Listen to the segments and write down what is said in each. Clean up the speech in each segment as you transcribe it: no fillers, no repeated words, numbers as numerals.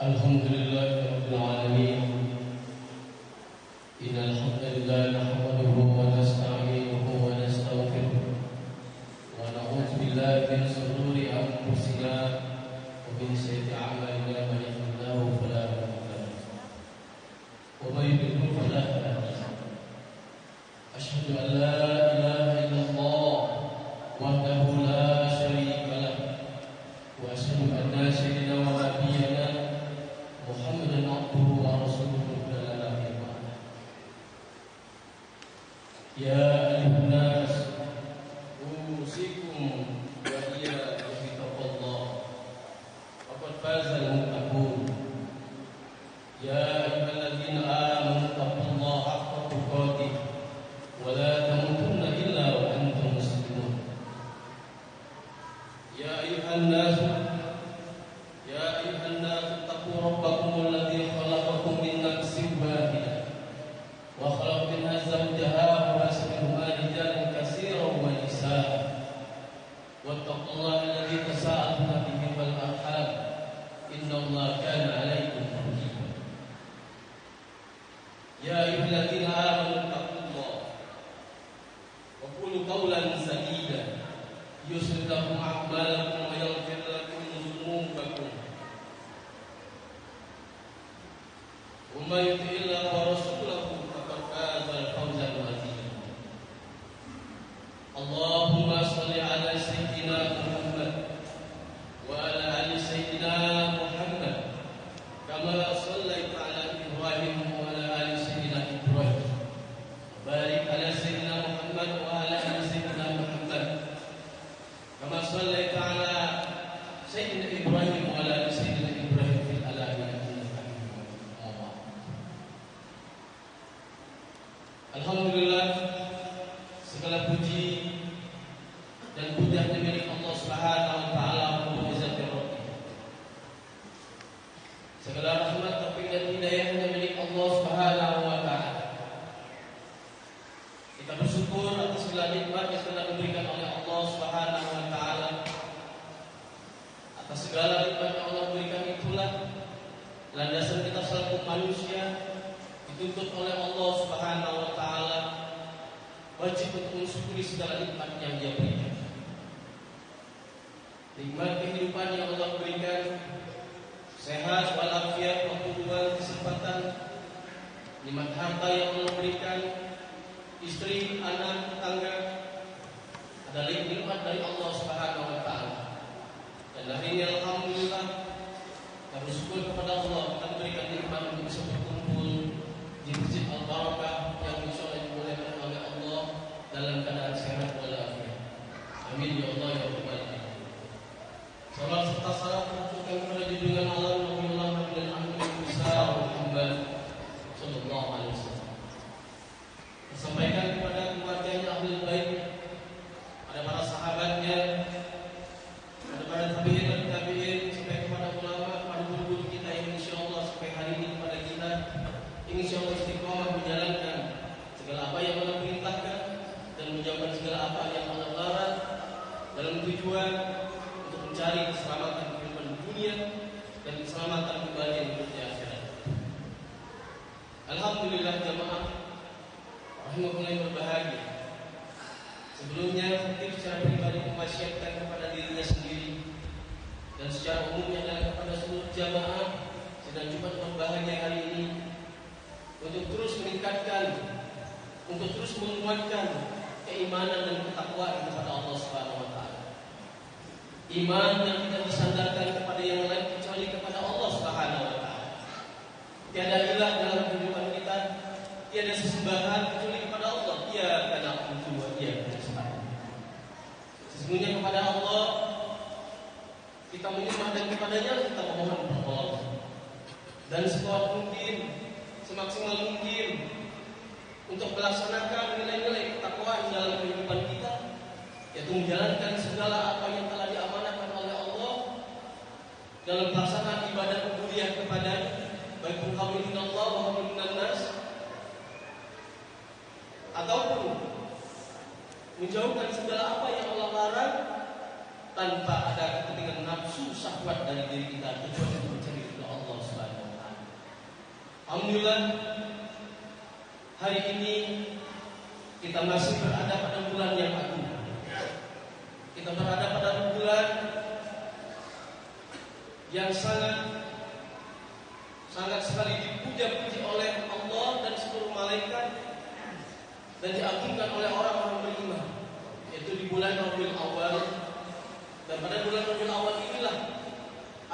Alhamdulillahirabbil alamin. Innal hamdalillah nahmaduhu wa nasta'inuhu wa nastaghfiruh wa na'udzu billahi min shururi anfusina wa min sayyiati a'malina man yahdihillahu fala mudilla lahu wa man yudlil fala hadiya lahu. Asyhadu an la ilaha illallah wahdahu la syarika lahu wa asyhadu anna sayyidina wa nabiyyana Muhammadan abduhu wa rasuluhu la nabiyya ba'dah. Ya ayyuhan nas, usikum wa iyyakum bi taqwallah. Faqad fazal muttaqun. Ya ayyuhalladzina amanu taqullaha haqqa tuqatih wa la tamutunna illa wa antum muslimun. Ya ayyuhan nas, ya ayyuhan nas ربكم الذي خلقكم من نفس واحدة وخلق منها زوجها وبث منهما رجالا كثيرا ونساء واتقوا الله الذي تساءلون به والأرحام إن الله كان عليكم رقيبا. يا أيها الذين آمنوا اتقوا الله وقولوا قولا سديدا يصلح لكم أعمالكم ويغفر لكم ذنوبكم ومن يطع الله ورسوله فقد فاز فوزا عظيما. اللهم صل على سيدنا محمد وعلى ال سيدنا محمد كما صليت على ابراهيم وعلى ال سيدنا ابراهيم. بارك على سيدنا محمد وعلى ال سيدنا محمد كما صليت على سيدنا ابراهيم وعلى ال سيدنا ابراهيم في العالمين. Alhamdulillah, segala puji dan puja milik Allah Subhanahu wa taala untuk izzatul rabbi. Segala rahmat taufik dan hidayah milik Allah Subhanahu wa taala. Kita bersyukur atas segala nikmat yang telah diberikan oleh Allah Subhanahu wa taala. Atas segala nikmat yang Allah berikan itulah landasan kita selaku manusia dituntut oleh Allah Subhanahu wa taala wajib untuk mensyukuri segala nikmat yang Dia berikan. Nikmat kehidupan yang Allah berikan, sehat walafiat, waktu kesempatan, nikmat harta yang Allah berikan, istri, anak, tetangga, adalah nikmat dari Allah Subhanahu wa taala. Dan hari ini alhamdulillah kita bersyukur kepada Allah kita diberikan nikmat untuk bisa berkumpul di Masjid Al-Barakah yang insyaallah dimuliakan oleh Allah dalam keadaan sehat walafiat. Amin ya Allah ya rabbal alamin. Salam serta salam tercurahkan kepada junjungan Allah Nabi dan Ahmad besar Muhammad sallallahu alaihi wasallam. Sampaikan kepada keluarganya ahlul bait, pada para sahabatnya, pada para tabi'in dan tabi'in, sampai kepada ulama, pada guru-guru kita yang insyaallah sampai hari ini kepada kita insyaallah istiqomah menjalankan segala apa yang Allah perintahkan dan menjauhkan segala apa yang Allah larang dalam tujuan untuk mencari keselamatan kehidupan dunia dan keselamatan kebahagiaan hidup di akhirat. Alhamdulillah jamaah rahimakumullah yang berbahagia. Sebelumnya khatib secara pribadi mewasiatkan kepada dirinya sendiri dan secara umumnya adalah kepada seluruh jamaah sedang Jumat berbahagia hari ini untuk terus meningkatkan, untuk terus menguatkan keimanan dan ketakwaan kepada Allah Subhanahu wa taala. Iman yang tidak disandarkan kepada yang lain kecuali kepada Allah Subhanahu wa taala. Tiada ilah dalam kehidupan kita, tiada sesembahan kecuali kepada Allah. Ia karena Allah, ia karena sesungguhnya kepada Allah kita menyembah dan kepadanya kita memohon pertolongan. Dan sekuat mungkin, semaksimal mungkin untuk melaksanakan nilai-nilai ketakwaan dalam kehidupan kita, yaitu menjalankan segala apa yang telah diamanahkan oleh Allah dalam pelaksanaan ibadah ubudiyah kepada-Nya, baik qaulun minallah wa qaulun minan nas, ataupun menjauhkan segala apa yang Allah larang tanpa ada kepentingan nafsu syahwat dari diri kita, kecuali untuk mencari ridha Allah Subhanahu Alhamdulillah, hari ini kita masih berada pada bulan yang agung. Kita berada pada bulan yang sangat sekali dipuja-puji oleh Allah dan seluruh malaikat dan diagungkan oleh orang-orang beriman, yaitu di bulan Rabiul Awal. Dan pada bulan Rabiul Awal inilah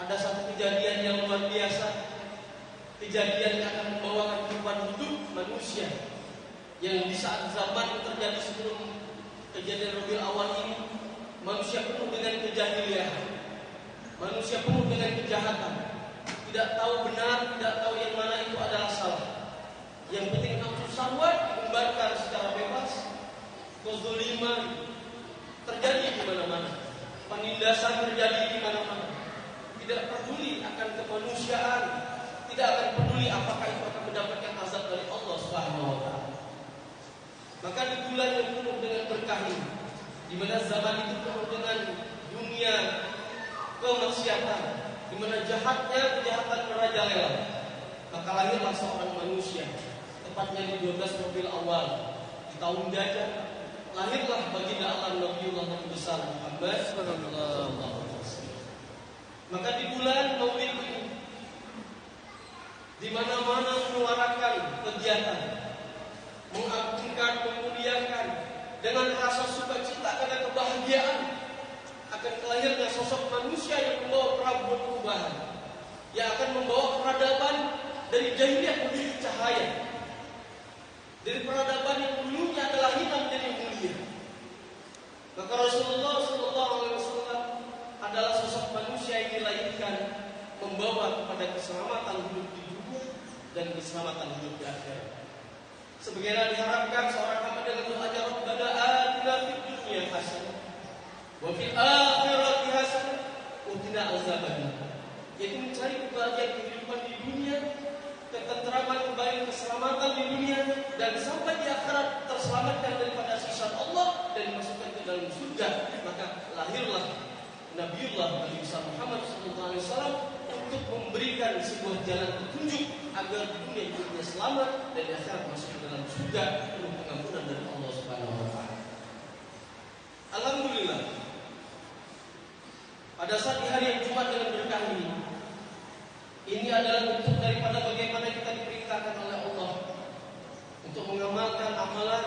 ada satu kejadian yang luar biasa, kejadian yang akan membawa kehidupan hidup manusia, yang di saat zaman terjadi sebelum kejadian Rabiul Awal ini, manusia penuh dengan kejahilian, manusia penuh dengan kejahatan, tidak tahu benar, tidak tahu yang mana itu adalah salah. Yang penting nafsu syahwat diumbarkan secara bebas, kezaliman terjadi di mana-mana, penindasan terjadi di mana-mana. Tidak peduli akan kemanusiaan, tidak akan peduli apakah itu akan mendapatkan azab dari Allah Subhanahu wa taala. Maka di bulan yang penuh dengan berkah ini, di mana zaman itu penuh dengan dunia kemaksiatan, di mana jahatnya kejahatan merajalela, maka lahirlah seorang manusia, tepatnya di 12 Rabiul Awal, di tahun gajah, lahirlah baginda Allah Nabiullah Nabi besar Muhammad sallallahu alaihi wasallam. Maka di bulan Maulid ini, di mana-mana menyuarakan kegiatan, mengagungkan, memuliakan dengan rasa sukacita karena kebahagiaan akan kelahirnya sosok manusia yang membawa perubahan, yang akan membawa peradaban dari jahiliyah menjadi cahaya, dari peradaban yang dulunya adalah hina menjadi mulia. Maka Rasulullah sallallahu alaihi wasallam adalah sosok manusia yang dilahirkan membawa kepada keselamatan hidup di dunia dan keselamatan hidup di akhirat. Sebagaimana diharapkan seorang hamba dengan doanya, Rabbana atina fid dunya hasanah wa fil akhirati hasanah wa qina azabannar. Yaitu mencari kebahagiaan kehidupan di dunia, ketentraman, kembali keselamatan di dunia, dan sampai di akhirat terselamatkan daripada siksa Allah dan dimasukkan ke dalam surga. Maka lahirlah Nabiullah Nabi Muhammad SAW untuk memberikan sebuah jalan petunjuk agar di dunia hidupnya selamat dan di akhirat masuk ke dalam surga penuh pengampunan dari Allah Subhanahu wa taala. Alhamdulillah, pada saat di hari yang Jumat dengan berkah ini adalah bentuk daripada bagaimana kita diperintahkan oleh Allah untuk mengamalkan amalan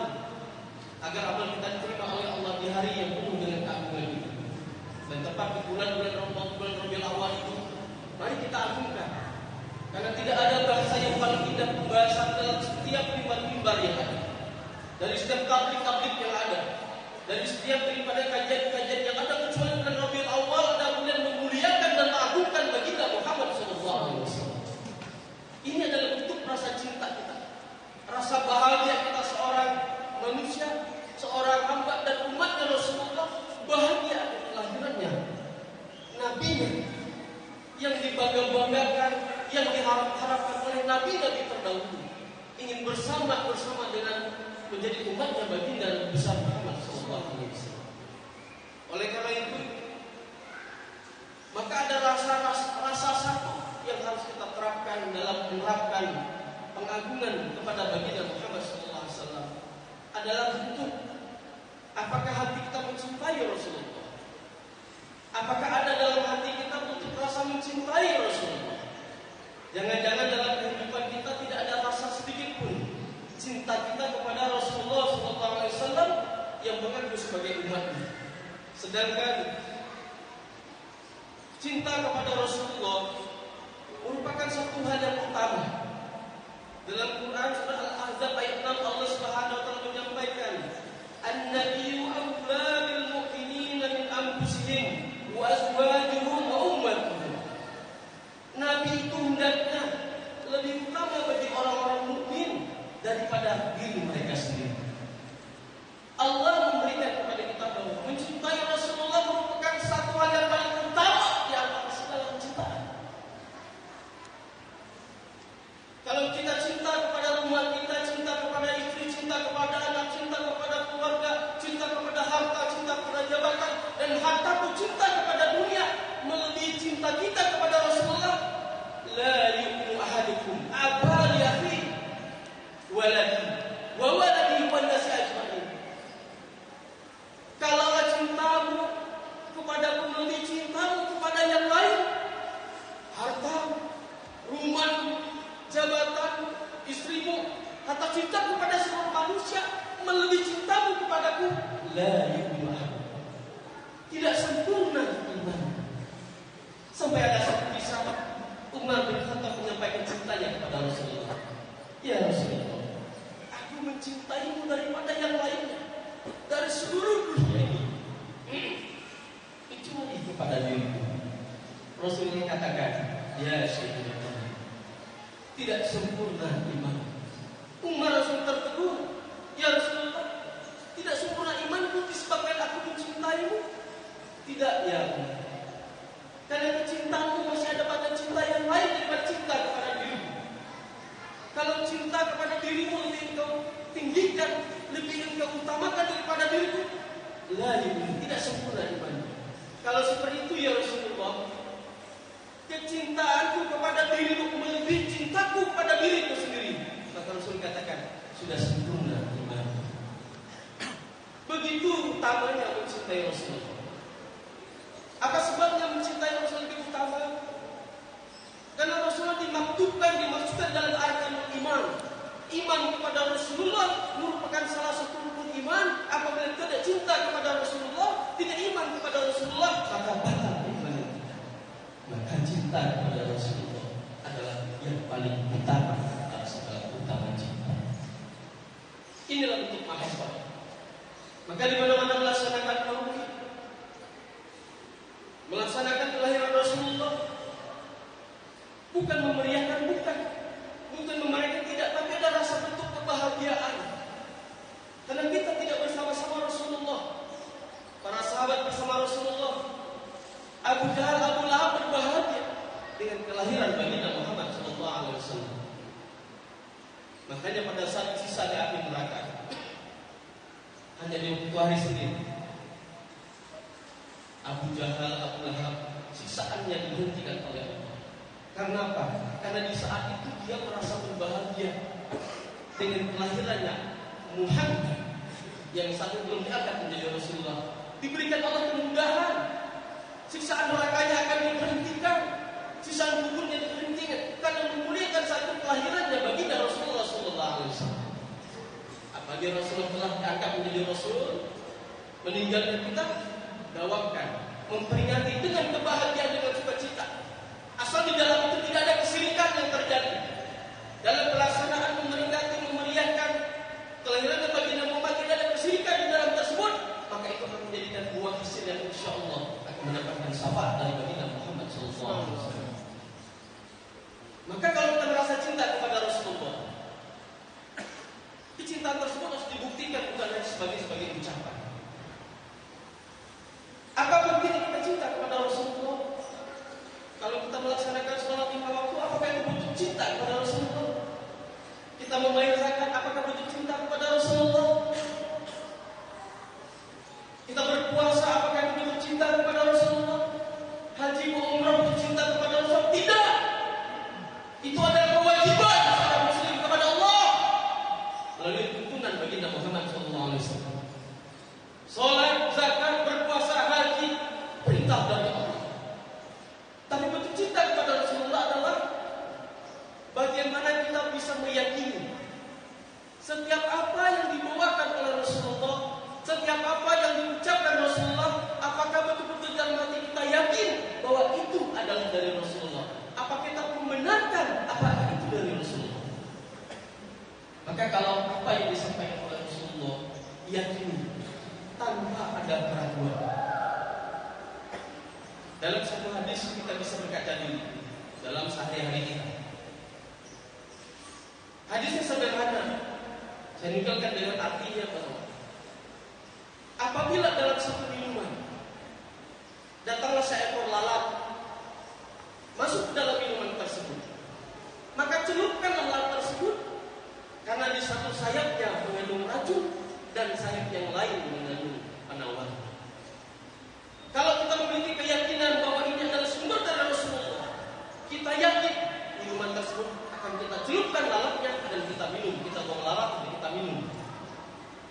agar amal kita diterima oleh Allah di hari yang penuh dengan keagungan ini. Dan tepat di bulan-bulan Rabiul Awal itu, mari kita agungkan. Karena tidak ada bahasa yang paling indah pembahasan dalam setiap mimbar-mimbar yang ada, dari setiap tablik-tablik yang ada, dari setiap daripada kajian-kajian yang ada, kecuali bulan Rabiul Awal ada kemudian memuliakan dan mengagungkan baginda Muhammad SAW. Ini adalah bentuk rasa cinta kita, rasa bahagia kita seorang manusia, seorang hamba dan umatnya Rasulullah, bahagia kelahirannya, nabinya yang dibangga-banggakan, yang diharap-harapkan oleh nabi-nabi terdahulu, ingin bersama dengan menjadi umatnya baginda besar Muhammad SAW. Oleh karena itu, maka ada rasa satu yang harus kita terapkan dalam menerapkan pengagungan kepada baginda Muhammad SAW adalah bentuk apakah hati kita mencintai Rasulullah. Apakah ada dalam hati kita untuk rasa mencintai Rasulullah? Jangan-jangan dalam kehidupan kita tidak ada rasa sedikit pun cinta kita kepada Rasulullah SAW yang mengaku sebagai umatnya. Sedangkan cinta kepada Rasulullah merupakan satu hal yang utama. Dalam Quran surah Al-Ahzab ayat 6 Allah Subhanahu wa taala menyampaikan, "An-nabiyyu awla bil mu'minina min anfusihim wa azwajuhum wa ummatuhum." Nabi itu hendaknya lebih utama bagi orang-orang mukmin daripada diri mereka sendiri. Allah memberikan kepada kita bahwa mencintai Rasulullah merupakan satu hal yang paling utama di antara segala kecintaan. Kalau kita cinta kepada rumah kita, cinta kepada istri, cinta kepada anak, cinta kepada keluarga, cinta kepada harta, cinta kepada jabatan, dan harta pun cinta kepada dunia melebihi cinta kita kepada Rasulullah, la yu'minu ahadukum abali waladi wa waladi wan nasi ajmain. Kalaulah cintamu kepadaku melebihi cintamu kepada yang lain, hartamu, rumahmu, jabatanmu, istrimu, atau cinta kepada seluruh manusia melebihi cintamu kepadaku, la yu'minu, tidak sempurna iman. Sampai ada satu kisah Umar bin Khattab menyampaikan cintanya kepada Rasulullah. Ya Rasulullah, aku mencintaimu daripada yang lainnya, dari seluruh dunia ini, kecuali kepada dirimu. Rasulullah katakan, ya Sayyidina, tidak sempurna iman. Umar Rasul tertegur, ya Rasulullah, tidak sempurna imanku disebabkan aku mencintaimu. Tidak ya Umar, karena cintaku masih ada pada cinta yang lain daripada cinta kepada dirimu. Kalau cinta kepada dirimu lebih engkau tinggikan, lebih engkau utamakan daripada dirimu, tidak sempurna iman. Kalau seperti itu ya Rasulullah, kecintaanku kepada dirimu melebihi cintaku kepada diriku sendiri, maka Rasul katakan sudah sempurna iman. Begitu utamanya mencintai Rasulullah. Apa sebabnya mencintai Rasul lebih utama? Karena Rasulullah dimaksudkan dalam arkanul iman. Iman kepada Rasulullah merupakan salah satu rukun iman. Apabila tidak cinta kepada Rasulullah, tidak iman kepada Rasulullah, maka batal iman. Maka cinta kepada Rasulullah adalah yang paling utama dari segala utama cinta. Inilah bentuk mahabbah. Maka di mana-mana melaksanakan maulid, melaksanakan kelahiran Rasulullah, bukan memeriahkan, bukan memeriahkan, tidak, tapi ada rasa bentuk kebahagiaan. Karena kita tidak bersama-sama Rasulullah, para sahabat bersama Rasulullah. Abu Jahal, Abu Lahab berbahagia dengan kelahiran baginda Muhammad SAW. Makanya pada saat sisa di api neraka, hanya di waktu hari Senin, Abu Jahal, Abu Lahab, siksaannya dihentikan oleh Allah. Karena apa? Karena di saat itu dia merasa berbahagia dengan kelahirannya Muhammad yang saat itu belum diangkat menjadi Rasulullah. Diberikan Allah kemudahan, siksaan nerakanya akan diberhentikan, siksaan kuburnya diberhentikan, karena memuliakan satu kelahirannya baginda Rasulullah SAW. Apabila Rasulullah telah diangkat menjadi Rasul, meninggalkan kita, dawakan, memperingati dengan kebahagiaan, dengan sukacita. Asal di dalam itu tidak ada kesyirikan yang terjadi. Dalam pelaksanaan memperingati, memeriahkan kelahiran baginda Muhammad, tidak ada kesyirikan di dalam tersebut, maka itu akan menjadikan buah hasil yang insya Allah akan mendapatkan syafaat dari baginda Muhammad SAW. Maka kalau kita merasa cinta kepada Rasulullah, kecintaan tersebut harus dibuktikan, bukan hanya sebagai ucapan. Apa buktinya kita cinta kepada Rasulullah? Kalau kita melaksanakan sholat 5 waktu, apakah itu bentuk cinta kepada Rasulullah? Kita membayar zakat, apakah bentuk cinta kepada Rasulullah? Kita berpuasa, apakah itu bentuk cinta kepada Rasulullah? Haji, umrah, bentuk cinta kepada Rasulullah? Tidak. Itu adalah kewajiban seorang muslim kepada Allah melalui tuntunan baginda Muhammad SAW. Sholat, zakat, berpuasa, haji, perintah dari Allah. Tapi bentuk cinta kepada Rasulullah adalah bagaimana kita bisa meyakini setiap apa yang dibawakan oleh Rasulullah, setiap apa yang diucapkan Rasulullah, apakah betul-betul dalam hati kita yakin bahwa itu adalah dari Rasulullah? Apa kita membenarkan apakah itu dari Rasulullah? Maka kalau apa yang disampaikan oleh Rasulullah yakini tanpa ada keraguan. Dalam satu hadis kita bisa berkaca diri dalam sehari-hari kita. Hadisnya sederhana, saya nukilkan dengan artinya bahwa apabila dalam satu minuman datanglah seekor lalat masuk ke dalam minuman tersebut, maka celupkanlah lalat tersebut, karena di satu sayapnya mengandung racun dan sayap yang lain mengandung penawar. Kalau kita memiliki keyakinan bahwa ini adalah sumber dari Rasulullah, kita yakin minuman tersebut akan kita celupkan lalapnya dan kita minum. Kita buang lalap dan kita minum.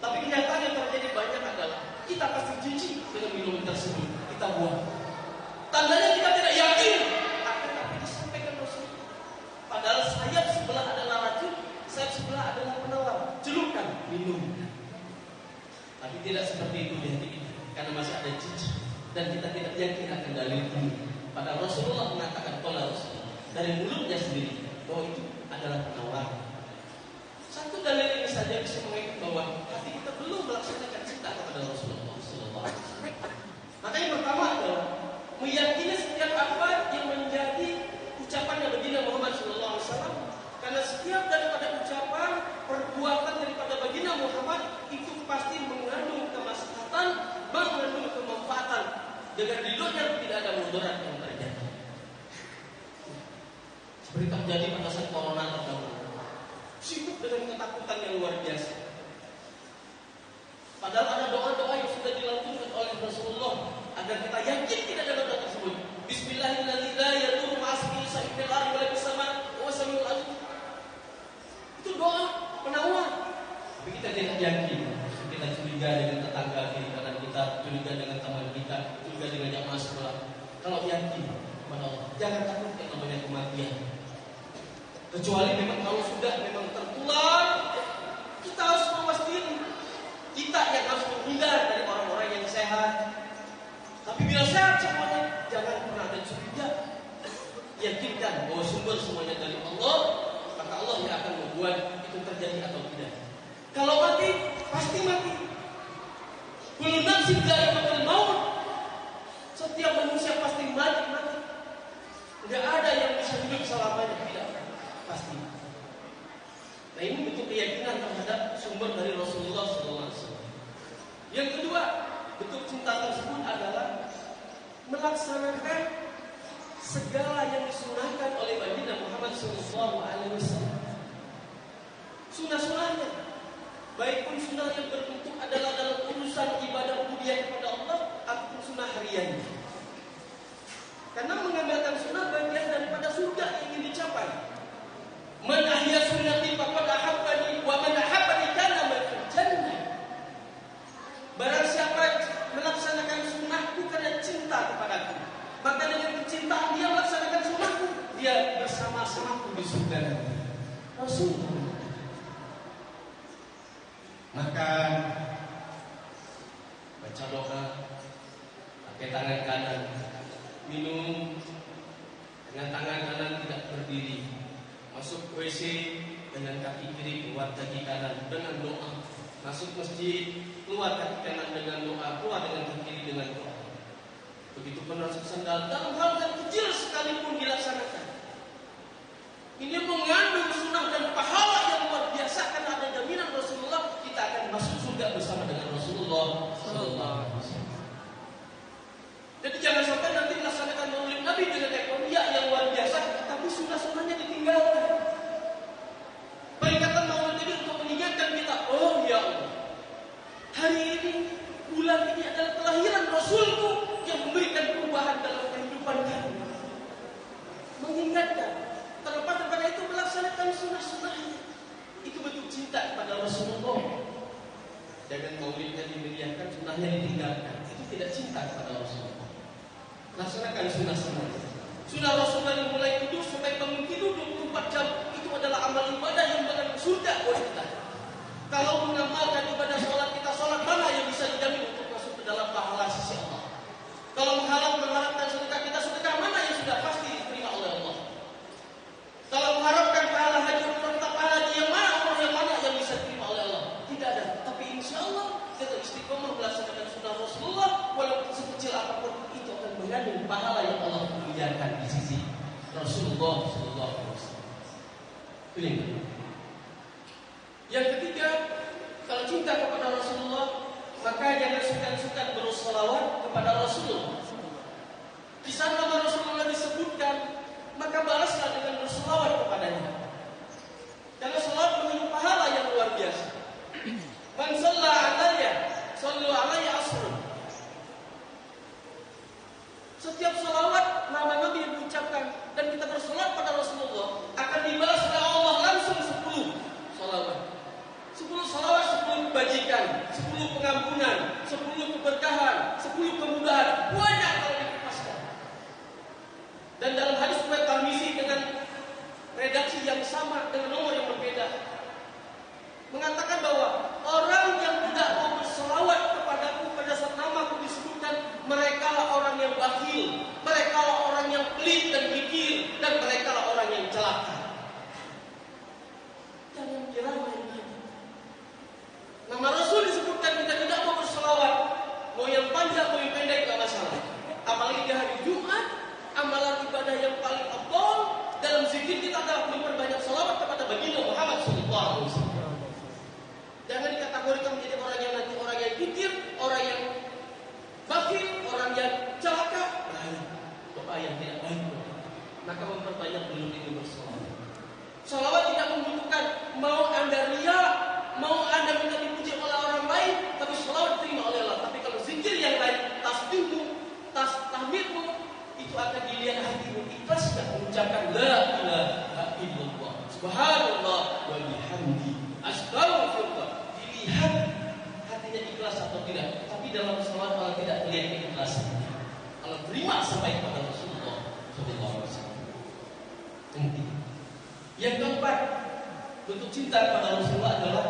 Tapi kenyataan yang terjadi banyak adalah kita pasti jijik dengan minuman tersebut. Kita buang. Tandanya kita tidak yakin akan apa yang disampaikan Rasul. Padahal sayap sebelah adalah racun, sayap sebelah adalah penawar. Celupkan, minum. Tapi tidak seperti itu di hati kita, karena masih ada jijik dan kita tidak yakin akan dalil ini. Padahal Rasulullah mengatakan qala Rasulullah dari mulutnya sendiri bahwa itu adalah penawar. Satu dalil ini saja bisa mengingat bahwa hati kita belum melaksanakan cinta kepada Rasulullah SAW. Maka yang pertama adalah meyakini setiap apa yang menjadi ucapannya baginda Muhammad SAW. Karena setiap daripada ucapan, perbuatan daripada baginda Muhammad itu pasti mengandung kemaslahatan, mengandung kemanfaatan. Dengan ridhonya tidak ada mudarat yang terjadi. Seperti terjadi pada saat corona terdahulu. Sibuk dengan ketakutan yang luar biasa. Padahal ada doa-doa yang sudah dilakukan oleh Rasulullah agar kita yakin tidak ada doa tersebut. Bismillahirrahmanirrahim. La yadurru ma'asmihi shay'un fil ardi wa la fis sama' wa samiul alim. Itu doa penawar. Tapi kita tidak yakin. Kita curiga dengan tetangga kiri kanan kita, curiga dengan teman kita, curiga dengan jamaah sekolah. Kalau yakin kepada Allah, jangan takut yang namanya kematian. Kecuali memang kalau sudah memang tertular, kita harus memastikan kita yang harus menghindar dari orang-orang yang sehat. Tapi bila sehat semuanya, jangan pernah ada curiga. Yakinkan bahwa sumber semuanya dari Allah, maka Allah yang akan membuat itu terjadi atau tidak. Kalau mati, pasti mati. Kullu nafsin dha'iqatul maut. Setiap manusia pasti mati. Tidak ada yang bisa hidup selamanya, tidak. Pasti. Nah, ini bentuk keyakinan terhadap sumber dari Rasulullah SAW. Yang kedua, bentuk cinta tersebut adalah melaksanakan segala yang disunahkan oleh baginda Muhammad SAW. Sunnah-sunnahnya, baik pun sunnah yang berbentuk adalah dalam urusan ibadah ubudiyah kepada Allah ataupun sunnah harian. Karena mengamalkan sunnah bagian daripada surga yang ingin dicapai. Man ahya sunnati faqad ahabbani wa man ahabbani kana ma'al jannah. Barang siapa melaksanakan sunnahku karena cinta kepadaku, maka dengan kecintaan dia melaksanakan sunnahku, dia bersama-samaku di surga. Rasulullah. Makan, baca doa, pakai tangan kanan, minum dengan tangan kanan tidak berdiri. Masuk WC dengan kaki kiri, keluar kaki kanan dengan doa. Masuk masjid, keluar kaki kanan dengan doa, keluar dengan kaki kiri dengan doa. Begitu pun masuk sandal, dalam hal yang kecil sekalipun dilaksanakan. Ini mengandung sunnah dan pahala yang luar biasa karena ada jaminan Rasulullah kita akan masuk surga bersama dengan Rasulullah Sallallahu Alaihi Wasallam. Jadi jangan sampai nanti melaksanakan maulid Nabi dengan ekonomi yang luar biasa, tapi sunnah-sunnahnya ditinggalkan. Peringatan maulid Nabi untuk mengingatkan kita, oh ya Allah, hari ini, bulan ini adalah kelahiran Rasulku yang memberikan perubahan dalam kehidupan kami. Mengingatkan, terlepas daripada itu melaksanakan sunnah-sunnahnya. Itu bentuk cinta kepada Rasulullah. Jangan maulidnya dimeriahkan, sunnahnya ditinggalkan. Itu tidak cinta kepada Rasulullah. Laksanakan sunnah-sunnah. Sunnah Rasulullah yang mulai tidur sampai bangun tidur 24 jam itu adalah amal ibadah yang mengandung surga buat kita. Kalau mengamalkan ibadah sholat kita, sholat mana yang bisa dijamin untuk masuk ke dalam pahala sisi Allah? Kalau mengharapkan sedekah kita, sedekah mana yang sudah pasti diterima oleh Allah? Kalau mengharapkan pahala haji tetap pahala haji yang mana, umur yang mana yang bisa diterima oleh Allah? Tidak ada. Tapi insya Allah kita istiqomah melaksanakan sunnah Rasulullah, walaupun sekecil apapun itu akan mengandung pahala yang Allah muliakan di sisi Rasulullah Sallallahu Alaihi Wasallam. Pilih. Yang ketiga, kalau cinta kepada Rasulullah, maka jangan sukan-sukan bersolawat kepada Rasulullah. Di saat nama Rasulullah disebutkan, maka balaslah dengan bersolawat kepadanya. Karena solawat mengandung pahala yang luar biasa. Man shalla alayya, sallu alayya asrun. Setiap salawat nama Nabi yang diucapkan dan kita bersolawat pada Rasulullah akan dibalas oleh sama dengan nomor yang berbeda. Mengatakan bahwa orang yang tidak mau berselawat kepadaku pada saat namaku disebutkan, mereka lah orang yang bakhil, mereka lah orang yang pelit dan mikir, dan mereka lah orang yang celaka. Jangan kira main-main. Nama Rasul disebutkan, kita tidak mau berselawat, mau yang panjang mau yang pendek gak masalah. Apalagi di hari Jumat, amalan ibadah yang paling afdal dalam zikir kita adalah memperbanyak selawat kepada baginda Muhammad SAW. Jangan dikategorikan menjadi orang yang nanti orang yang kikir, orang yang bakhil, orang yang celaka. Doa yang tidak baik. Maka memperbanyak dulu itu berselawat. Salawat tidak membutuhkan mau anda riya, mau anda minta dipuji oleh orang lain, tapi salawat diterima oleh Allah. Tapi kalau zikir yang lain, tasbihmu, tahmidmu, itu akan dilihat hatimu ikhlas dan mengucapkan la ilaha illallah, subhanallah wa bihamdi, astaghfirullah. Dilihat hatinya ikhlas atau tidak. Tapi dalam salawat Allah tidak terlihat keikhlasannya. Allah terima sampai kepada Rasulullah SAW. Yang keempat, bentuk cinta kepada Rasulullah adalah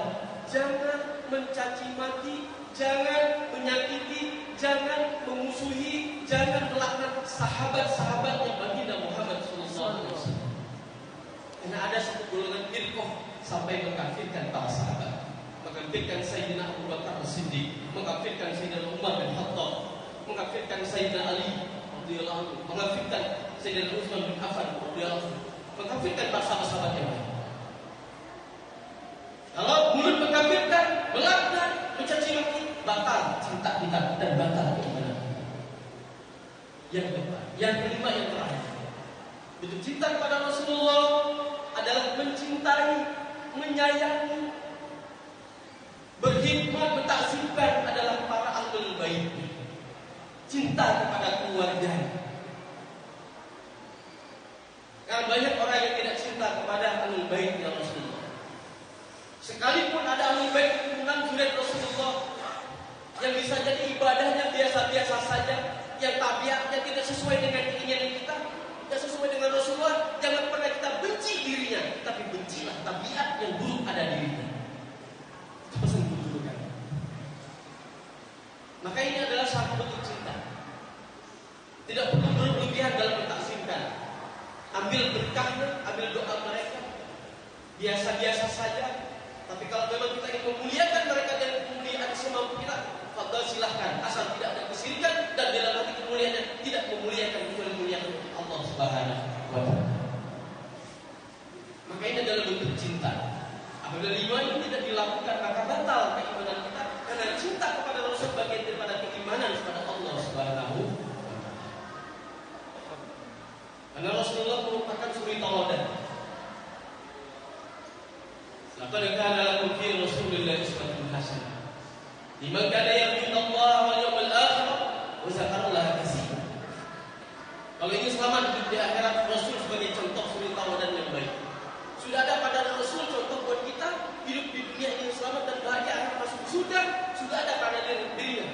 jangan mencaci maki, jangan menyakiti, jangan memusuhi, jangan melaknat sahabat-sahabat yang baginda Muhammad SAW. Karena ada satu golongan firqah sampai mengkafirkan para sahabat, mengkafirkan Sayyidina Abu Bakar As-Siddiq, mengkafirkan Sayyidina Umar bin Khattab, mengkafirkan Sayyidina Ali radhiyallahu anhu, mengkafirkan Sayyidina Utsman bin Affan radhiyallahu anhu, mengkafirkan para sahabat-sahabat yang lain. Kalau mulut mengkafirkan, melaknat, mencaci maki, batal cinta kita dan batal keimanan. Yang keempat, yang kelima, yang terakhir, bentuk cinta kepada Rasulullah adalah mencintai, menyayangi, berkhidmat, mentakzimkan adalah para ahlul bait. Cinta kepada keluarga. Karena banyak orang yang tidak cinta kepada ahlul bait ya Rasulullah. Sekalipun ada ahlul bait keturunan zuriat Rasulullah yang bisa jadi ibadahnya biasa-biasa saja, yang tabiatnya tidak sesuai dengan keinginan kita, tidak sesuai dengan Rasulullah, jangan pernah kita benci dirinya, tapi bencilah tabiat yang buruk ada dirinya. Pesan dulu kan. Maka ini adalah satu bentuk cinta. Tidak perlu berlebihan dalam mentakzimkan. Ambil berkahnya, ambil doa mereka, biasa-biasa saja. Tapi kalau memang kita ingin memuliakan mereka dan kemuliaan semampu kita, fadhal silahkan, asal tidak ada kesyirikan dan dalam hati kemuliaannya tidak memuliakan kecuali memuliakan Allah Subhanahu wa Ta'ala. Maka ini adalah bentuk cinta. Apabila iman ini tidak dilakukan, maka batal keimanan kita, karena cinta kepada Rasul bagian daripada keimanan kepada Allah Subhanahu wa Ta'ala. Karena Rasulullah merupakan suri tauladan. Laqad kana lakum fi Rasulillahi uswatun hasanah liman kana yarju Allah wal yawmal akhir wa zakarallaha katsiran. Kalau ingin selamat di akhirat, Rasul sebagai contoh suri tauladan yang baik. Sudah ada pada Rasul contoh buat kita hidup di dunia ini selamat dan bahagia akhirat masuk surga, sudah ada pada dirinya.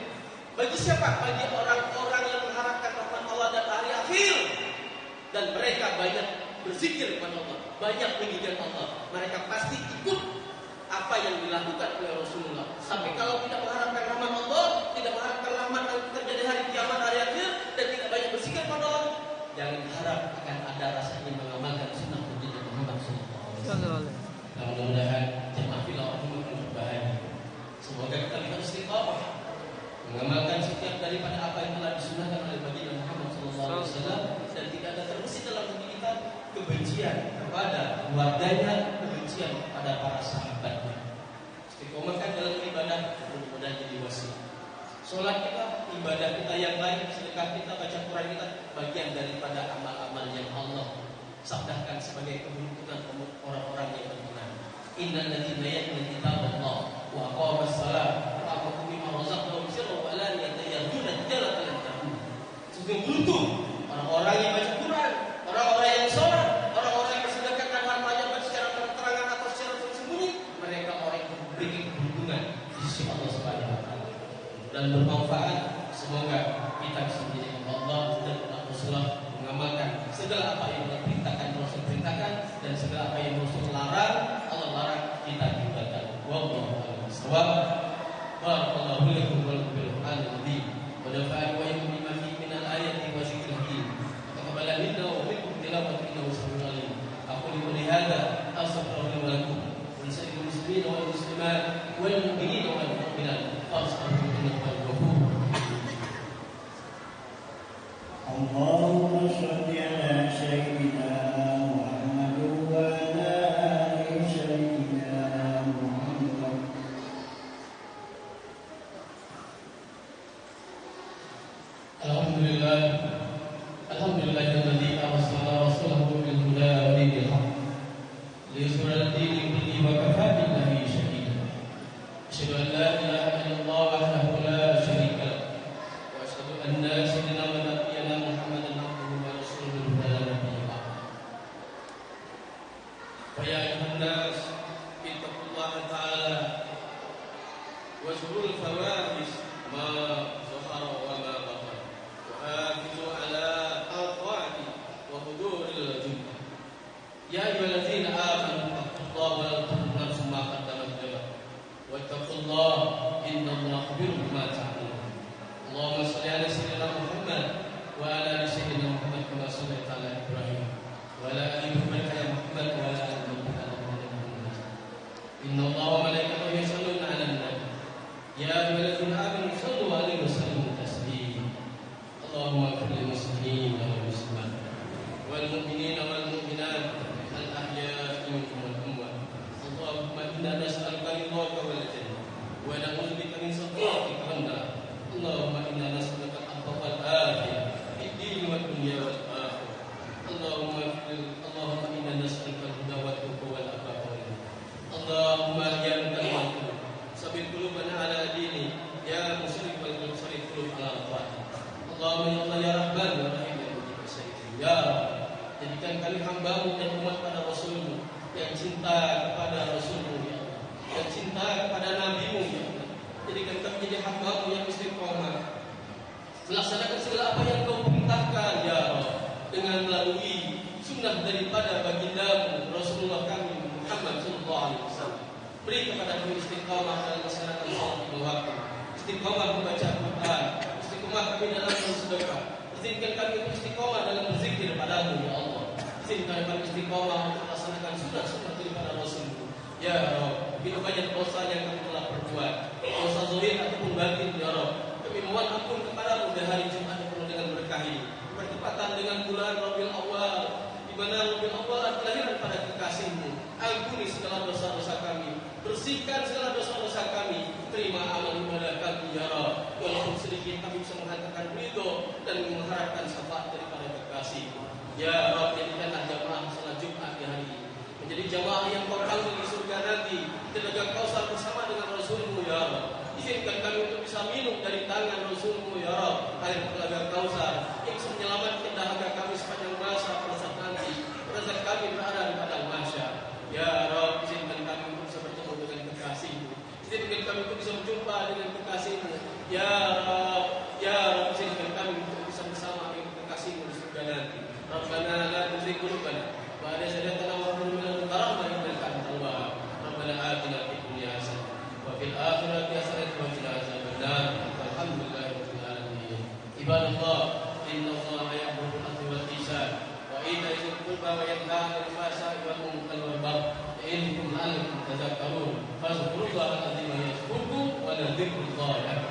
Bagi siapa? Bagi orang-orang yang mengharapkan rahmat Allah dan hari akhir. Dan mereka banyak berzikir kepada Allah, banyak mengingat Allah. Mereka pasti ikut apa yang dilakukan oleh Rasulullah. Sampai kalau tidak mengharapkan rahmat Allah, tidak mengharapkan rahmat yang terjadi hari kiamat, hari akhir, dan tidak banyak berzikir kepada Allah, jangan harap akan ada rasa ingin mengamalkan sunnah Nabi Muhammad SAW. Dan mudah-mudahan jemaah fillah akan berbahagia. Semoga kita bisa istiqamah mengamalkan setiap daripada apa yang telah disunahkan oleh baginda Muhammad SAW, dan tidak ada terbesit dalam hati kita kebencian kepada keluarganya, kebencian kepada para sahabatnya. Istiqomahkan dalam ibadah, mudah-mudahan jadi wasilah. Sholat kita, ibadah kita yang lain, sedekah kita, baca Quran kita, bagian daripada amal-amal yang Allah sabdakan sebagai keberuntungan orang-orang yang beriman. Innal ladzina yatluna kitaballah wa aqamus shalah wa anfaqu mimma razaqnahum sirran wa alaniyatan yarjuna tijaratan lan tabur. Sungguh beruntung orang-orang yang baca Quran, orang-orang yang sholat, orang-orang yang bersedekahkan hartanya baik secara terang-terangan atau secara tersembunyi, mereka orang yang memberi keberuntungan di sisi Allah Subhanahu wa Ta'ala. Dan bermanfaat, semoga kita bisa menjadi Allah dan Rasulullah mengamalkan segala apa yang Allah perintahkan, Rasul perintahkan, dan segala apa yang Rasul ليظهر الدين كله وكفى بالله شهيدا أشهد أن لا إله إلا الله وحده لا شريك له وأشهد أن سيدنا ونبينا محمدا عبده ورسوله لا نبي بعده فيا أيها الناس اتقوا الله تعالى واذكروا الفواحش ما ظهر وما بطن وحافظوا على الطاعة وحضور الجنة يا أيها الذين آمنوا اتقوا الله ولا تنسوا نفس ما قدمت لغد واتقوا الله إن الله خبير بما تعملون اللهم صل على سيدنا محمد وعلى آل سيدنا محمد كما صليت على إبراهيم وعلى آل إبراهيم يا محمد وعلى آل محمد إن الله وملائكته يصلون على النبي يا أيها الذين آمنوا صلوا عليه وسلموا تسليما اللهم اغفر للمسلمين والمسلمات والمؤمنين والمؤمنات الأحياء منهم والأموات اللهم إنا نسألك رضاك والجنة ونعوذ بك من سخطك والنار اللهم إنا نسألك العفو والعافية في الدين والدنيا والآخرة اللهم إنا نسألك الهدى والتقى والعفاف والغنى اللهم يا مكرم ثبت قلوبنا على دينك يا مشرك والمشرك قلوب على طاعتك اللهم ya Allah ya Rahman ya Rahim ya Mujib ya Rabb jadikan kami hamba-Mu dan umat pada Rasul-Mu yang cinta kepada Rasul-Mu ya Allah yang cinta kepada Nabi-Mu ya Allah jadikan kami jadi hamba-Mu yang istiqomah melaksanakan segala apa yang Kau perintahkan ya Rabb dengan melalui sunnah daripada baginda-Mu Rasulullah kami Muhammad sallallahu alaihi wasallam. Beri kepada kami istiqomah dalam melaksanakan salat lima waktu, istiqomah membaca Al-Quran, istiqomah kami dalam bersedekah, izinkan kami untuk istiqomah dalam berzikir padamu ya Allah. Izinkan kami istiqomah untuk melaksanakan sunnah-sunnah daripada Rasul-Mu ya Rabb. Begitu banyak dosa yang kami telah perbuat, dosa zahir ataupun batin ya Rabb. Kami mohon ampun kepada-Mu di hari Jumat yang penuh dengan berkah ini, bertepatan dengan bulan Rabiul Awal, di mana Rabiul Awal kelahiran pada kekasih-Mu. Ampuni segala dosa-dosa kami, bersihkan segala dosa-dosa kami, terima amal ibadah kami ya Rabb. Walaupun sedikit kami bisa menghantarkan ridho dan mengharapkan syafaat daripada kekasih ya Rabb. Jadikanlah jamaah salat Jumat di hari ini menjadi jamaah yang Kau panggil di surga nanti, Telaga Kausar bersama dengan Rasul-Mu ya Rabb. Izinkan kami untuk bisa minum dari tangan Rasul-Mu ya Rabb, air Telaga Kausar yang bisa menyelamatkan dahaga kami sepanjang masa pada saat nanti pada saat kami berada di padang mahsyar ya Rabb. Izinkan kami untuk bisa bertemu dengan kekasih-Mu, izinkan kami untuk bisa berjumpa dengan kekasih-Mu ya Rabb. Ya Rabb, izinkan kami untuk bisa bersama dengan kekasih-Mu di surga nanti. Rabbana la tuzigh qulubana ba'da idh hadaytana wa hab lana min ladunka rahmah innaka antal wahhab. Rabbana atina fid dunya hasanah wa fil akhirati hasanah wa qina adzabannar. Alhamdulillahirabbil alamin. Ibadallah, innallaha ya'muru bil 'adli wal ihsan wa ita'i dzil qurba wa yanha 'anil fahsya'i wal munkari wal baghi ya'idukum la'allakum tadhakkarun. Fadhkurullaha al-'azima yadhkurkum wa la dzikrullahi akbar.